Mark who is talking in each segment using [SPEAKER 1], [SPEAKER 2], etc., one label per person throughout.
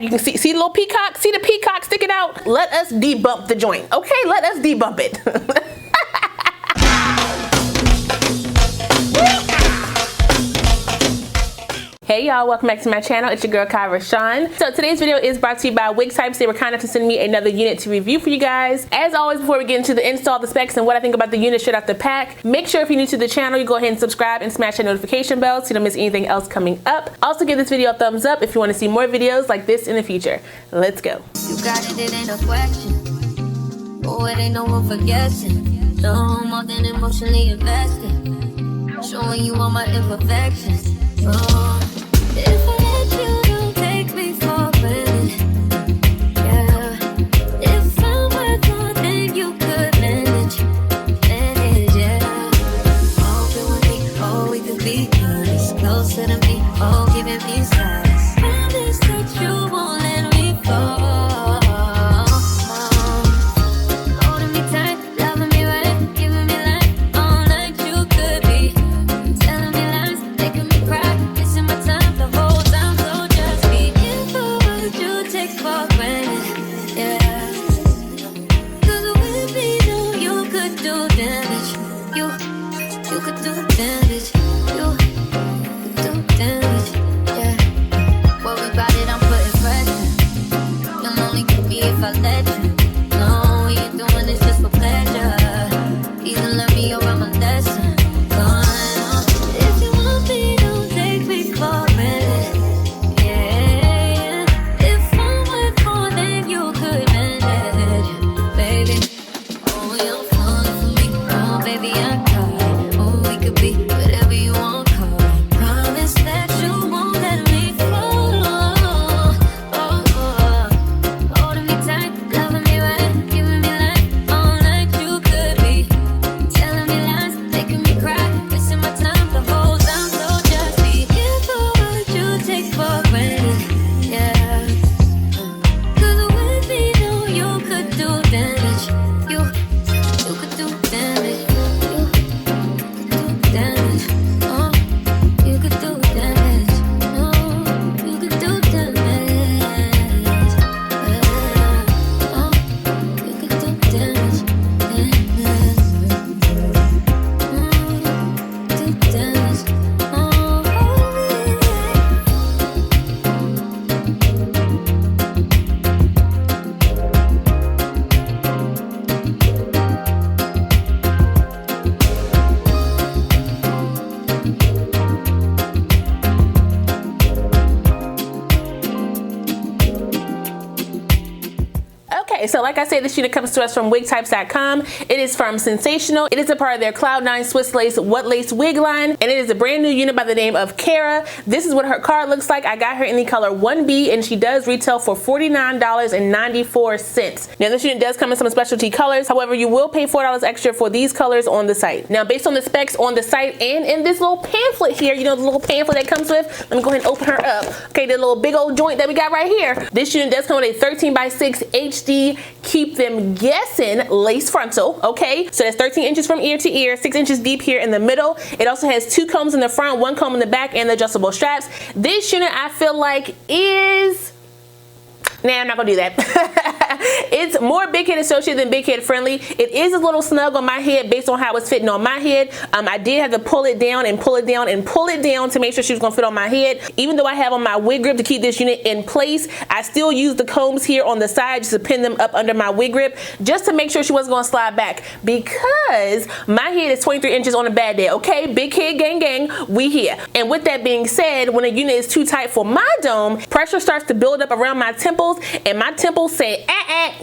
[SPEAKER 1] You can see the little peacock, see the peacock sticking out? Let us debump the joint, okay? Let us debump it. Hey y'all, welcome back to my channel. It's your girl Kie Rashon. So today's video is brought to you by Wigtypes. They were kind enough to send me another unit to review for you guys. As always, before we get into the install, the specs, and what I think about the unit straight off the pack, make sure if you're new to the channel, you go ahead and subscribe and smash that notification bell so you don't miss anything else coming up. Also give this video a thumbs up if you want to see more videos like this in the future. Let's go.
[SPEAKER 2] You got it, it ain't a question. Oh, it ain't no room for guessing. No more than emotionally invested. Showing you all my imperfections. Oh. If I let you, don't take me for granted. Yeah. If I'm worth more than you could manage, yeah. Oh, you and me, oh, we could be honest. Closer to me, oh, giving me signs. Promise that you won't let me fall. Holding me tight, loving me right, giving me life all like you could be. Telling me lies, making me cry. If I let you, no, you're doing this just for pleasure. Either let me or I'm a lesson. If you want me, don't take me for granted. Yeah, if I'm worth more than you could manage, baby. Oh, you're falling for me. Oh, baby, I caught. Oh, we could be whatever you want, call. Promise that you won't let me fall.
[SPEAKER 1] So like I said, this unit comes to us from wigtypes.com. It is from Sensational. It is a part of their Cloud9 Swiss Lace What Lace Wig line, and it is a brand new unit by the name of KAIRA. This is what her card looks like. I got her in the color 1B, and she does retail for $49.94. Now this unit does come in some specialty colors. However, you will pay $4 extra for these colors on the site. Now based on the specs on the site and in this little pamphlet here, you know the little pamphlet that comes with, let me go ahead and open her up. Okay, the little big old joint that we got right here. This unit does come with a 13x6 HD keep them guessing lace frontal. Okay, so that's 13 inches from ear to ear, 6 inches deep here in the middle. It also has 2 combs in the front, 1 comb in the back, and the adjustable straps. This unit I feel like is, nah, I'm not gonna do that. It's more big head associated than big head friendly. It is a little snug on my head based on how it's fitting on my head. I did have to pull it down and pull it down and pull it down to make sure she was gonna fit on my head. Even though I have on my wig grip to keep this unit in place, I still use the combs here on the side just to pin them up under my wig grip just to make sure she wasn't gonna slide back, because my head is 23 inches on a bad day. Okay, big head gang gang, we here. And with that being said, when a unit is too tight for my dome, pressure starts to build up around my temples, and my temples say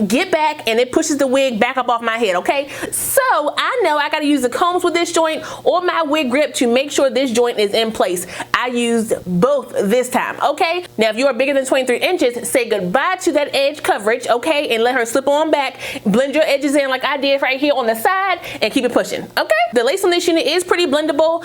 [SPEAKER 1] get back, and it pushes the wig back up off my head. Okay, so I know I got to use the combs with this joint or my wig grip to make sure this joint is in place. I used both this time. Okay, now if you are bigger than 23 inches, say goodbye to that edge coverage, okay, and let her slip on back. Blend your edges in like I did right here on the side and keep it pushing. Okay, the lace on this unit is pretty blendable.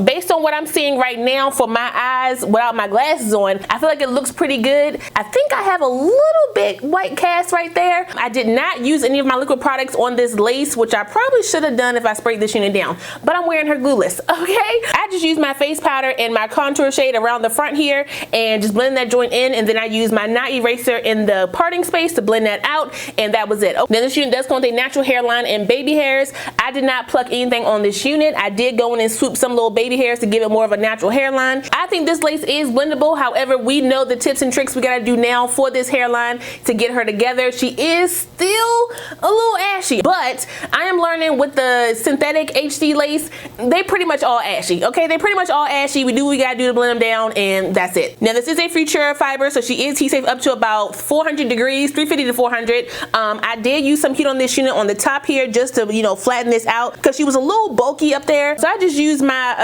[SPEAKER 1] Based on what I'm seeing right now for my eyes without my glasses on, I feel like it looks pretty good. I think I have a little bit white cast right there. I did not use any of my liquid products on this lace, which I probably should have done if I sprayed this unit down, but I'm wearing her glueless. Okay, I just used my face powder and my my contour shade around the front here and just blend that joint in, and then I use my knot eraser in the parting space to blend that out, and that was it. Now this unit does come with a natural hairline and baby hairs. I did not pluck anything on this unit. I did go in and swoop some little baby hairs to give it more of a natural hairline. I think this lace is blendable. However, we know the tips and tricks we gotta do now for this hairline to get her together. She is still a little ashy, but I am learning with the synthetic HD lace, they pretty much all ashy, okay? They pretty much all ashy. We do what we gotta do to blend them down, and that's it. Now this is a Futura fiber, so she is heat safe up to about 400 degrees, 350 to 400. I did use some heat on this unit on the top here just to, you know, flatten this out because she was a little bulky up there. So I just used my,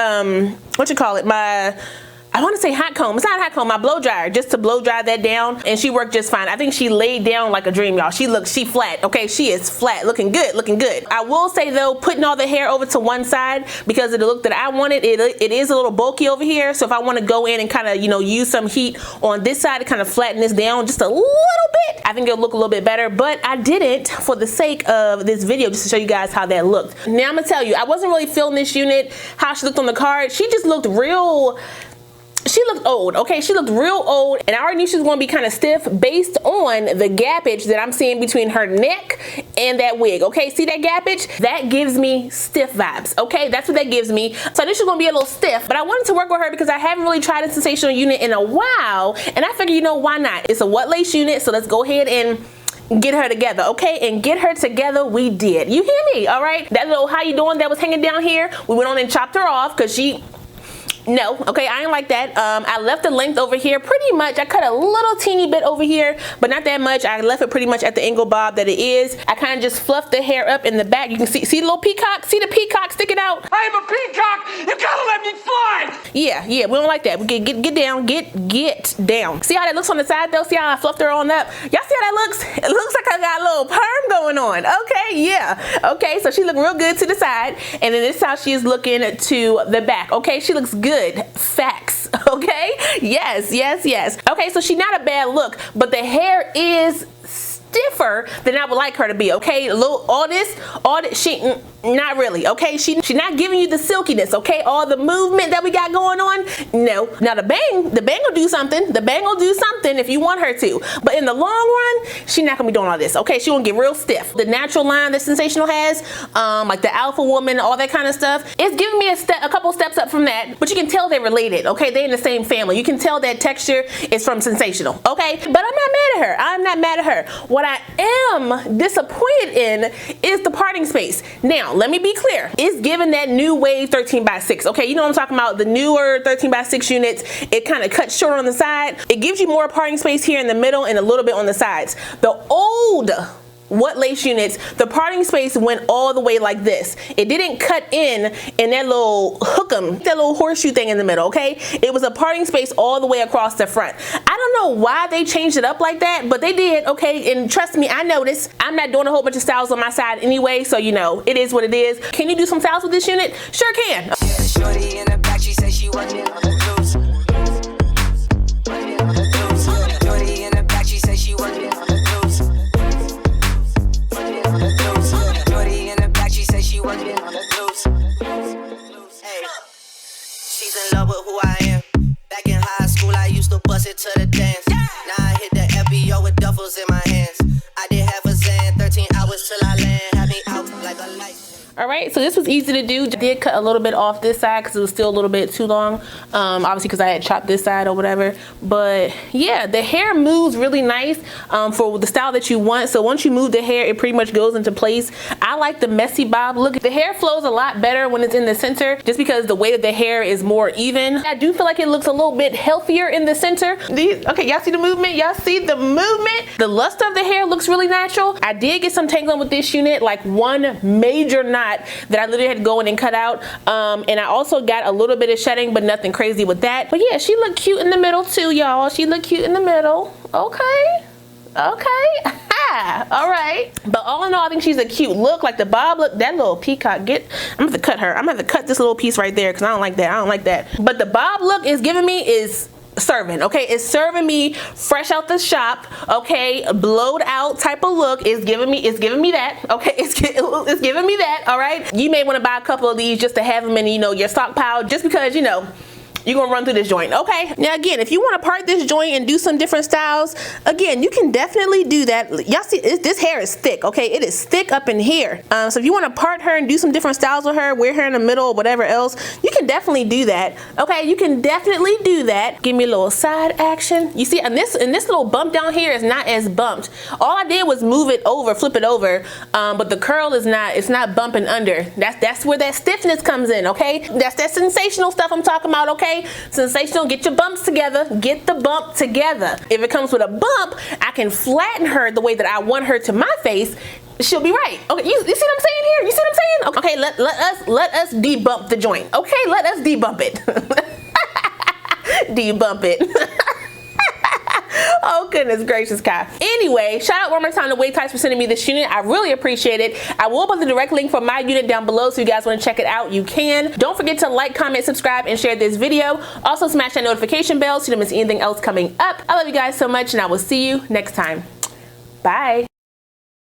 [SPEAKER 1] I want to say hot comb. It's not a hot comb, my blow dryer, just to blow dry that down, and she worked just fine. I think she laid down like a dream, y'all. She flat, okay? She is flat, looking good, looking good. I will say though, putting all the hair over to one side because of the look that I wanted, it is a little bulky over here. So if I want to go in and kind of, you know, use some heat on this side to kind of flatten this down just a little bit, I think it'll look a little bit better. But I didn't for the sake of this video, just to show you guys how that looked. Now I'm gonna tell you, I wasn't really feeling this unit, how she looked on the card. She just looked real, she looked old, okay? She looked real old, and I already knew she was gonna be kind of stiff based on the gappage that I'm seeing between her neck and that wig, okay? See that gappage? That gives me stiff vibes, okay? That's what that gives me. So this is gonna be a little stiff, but I wanted to work with her because I haven't really tried a sensational unit in a while, and I figured, you know, why not? It's a What Lace unit, so let's go ahead and get her together, okay? And get her together we did. You hear me, all right? That little how you doing that was hanging down here, we went on and chopped her off because no, okay, I ain't like that. I left the length over here pretty much. I cut a little teeny bit over here, but not that much. I left it pretty much at the angle bob that it is. I kind of just fluffed the hair up in the back. You can see the little peacock? See the peacock sticking out?
[SPEAKER 3] I am a peacock! You gotta let me fly!
[SPEAKER 1] Yeah, we don't like that. We get down, get down. See how that looks on the side though? See how I fluffed her on up? Y'all see how that looks? It looks like I got a little perm going on. Okay, yeah. Okay, so she looked real good to the side, and then this is how she is looking to the back. Okay, she looks good. Facts, okay? Yes. Okay, so she's not a bad look, but the hair is stiffer than I would like her to be, okay? A little, all this, she, not really, okay? She's not giving you the silkiness, okay? All the movement that we got going on, no. Now the bang will do something. The bang will do something if you want her to, but in the long run, she's not gonna be doing all this, okay? She gonna get real stiff. The natural line that Sensational has, like the Alpha Woman, all that kind of stuff, it's giving me a couple steps up from that, but you can tell they're related, okay? They're in the same family. You can tell that texture is from Sensational, okay? But I'm not mad at her. I'm not mad at her. What I am disappointed in is the parting space. Now, let me be clear. It's giving that new wave 13x6, okay? You know what I'm talking about? The newer 13x6 units, it kind of cuts short on the side. It gives you more parting space here in the middle and a little bit on the sides. The old What Lace units, the parting space went all the way like this. It didn't cut in that little hookem, that little horseshoe thing in the middle, okay? It was a parting space all the way across the front. I don't know why they changed it up like that, but they did, okay? And trust me, I noticed. I'm not doing a whole bunch of styles on my side anyway, so you know, it is what it is. Can you do some styles with this unit? Sure can.
[SPEAKER 3] Yeah, shorty in the back, she said she wasn't on the loose. Shorty in the back, she said she wasn't on the loose. She's in love with who I am. Back in high school, I used to bust it to the dance. Now I hit the FBO with duffels in my hands. I did half a Zan, 13 hours till I land. Had me out like a light.
[SPEAKER 1] All right, so this was easy to do. I did cut a little bit off this side because it was still a little bit too long, obviously because I had chopped this side or whatever. But yeah, the hair moves really nice for the style that you want. So once you move the hair, it pretty much goes into place. I like the messy bob look. The hair flows a lot better when it's in the center just because the weight of the hair is more even. I do feel like it looks a little bit healthier in the center. Okay, y'all see the movement? Y'all see the movement? The luster of the hair looks really natural. I did get some tangling with this unit, like one major knot that I literally had to go in and cut out, and I also got a little bit of shedding, but nothing crazy with that. But yeah, she looked cute in the middle too, y'all. She looked cute in the middle. Okay, all right. But all in all, I think she's a cute look. Like the bob look, that little peacock, I'm gonna have to cut her. I'm gonna have to cut this little piece right there because I don't like that. But the bob look is giving me is serving, okay? It's serving me fresh out the shop, okay? Blowed out type of look is giving me that, okay? It's giving me that, all right? You may want to buy a couple of these just to have them in, you know, your stockpile, just because, you know, you're gonna run through this joint. Okay, now again, if you want to part this joint and do some different styles, again, you can definitely do that. Y'all see this hair is thick, okay? It is thick up in here. So if you want to part her and do some different styles with her, wear her in the middle or whatever else, you can definitely do that. Okay, you can definitely do that. Give me a little side action. You see, and this little bump down here is not as bumped. All I did was move it over, flip it over, but the curl is not, it's not bumping under. That's where that stiffness comes in, okay? That's that sensational stuff I'm talking about, okay? Sensational, get your bumps together, get the bump together. If it comes with a bump, I can flatten her the way that I want her to my face. She'll be right. Okay, you see what I'm saying here? You see what I'm saying? Okay, let us debump the joint. Okay, let us debump it. Debump it. Oh goodness gracious, Kai. Anyway, shout out one more time to Wigtypes for sending me this unit. I really appreciate it. I will put the direct link for my unit down below, so you guys want to check it out, you can. Don't forget to like, comment, subscribe, and share this video. Also smash that notification bell so you don't miss anything else coming up. I love you guys so much, and I will see you next time. Bye.